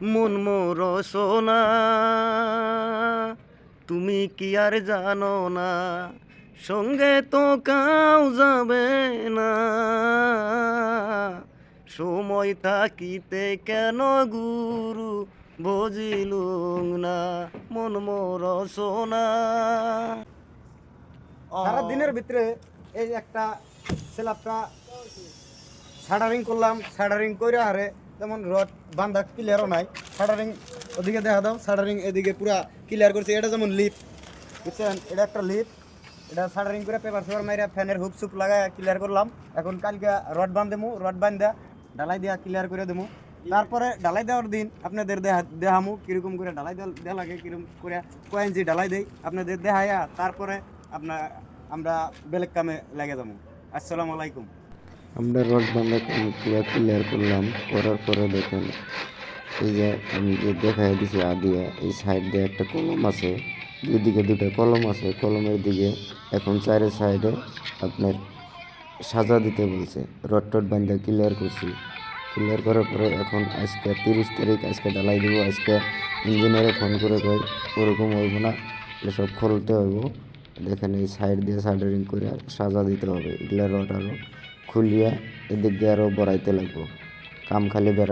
মন মোর সোনা, তুমি কি আর জানো না, সঙ্গে তো কাউ যাবে না, সময় থাকিতে কেন গুরু বুঝিলুম না, মন মোর সোনা। সারা দিনের ভিতরে এই একটা সেলাপটা শাটারিং করলাম, শাটারিং করে আরে যেমন রড বান্ধা ক্লিয়ারও নাই। শাটারিং ওদিকে দেখা দাও, শাটারিং এদিকে পুরা ক্লিয়ার করছি। এটা যেমন লিপ, বুঝছেন, এটা একটা লিপ। এটা শাটারিং করে পেপার সেপার মাইরা ফ্যানের হুক সুপ লাগায় ক্লিয়ার করলাম। এখন কালকে রড বান্ধেমু, রড বান্ধা ঢালাই দিয়া ক্লিয়ার করে দেবো। তারপরে ঢালাই দেওয়ার দিন আপনাদের দেখামু কিরকম করে ঢালাই দেওয়া লাগে, কিরকম করে কয় ইঞ্চি ঢালাই দেই আপনাদের দেখাইয়া তারপরে আপনার আমরা বেলেগ কামে লেগে যাবো। আসসালামু আলাইকুম। আমরা রড বাঁধা পুরো ক্লিয়ার করলাম, করার পরে দেখেন এই যে আমি যে দেখাই দিছি আদিয়া, এই সাইড দিয়ে একটা কলম আছে, দুই দিকে দুটো কলম আছে। কলমের দিকে এখন চারের সাইডে আপনার সাজা দিতে বলছে। রড টড বাঁধা ক্লিয়ার করছি। ক্লিয়ার করার পরে এখন আজকে 30 তারিখ, আজকে ঢালাই দিব। আজকে ইঞ্জিনিয়ারে ফোন করে কই ওরকম হইব না, এসব খুলতে হইব। দেখেন এই সাইড দিয়ে সাইডারিং করে সাজা দিতে হবে। এগুলা রড আরও খুলিয়া এদিক দিয়ে আরও বড়াইতে লাগবো। কাম খালি বেড়া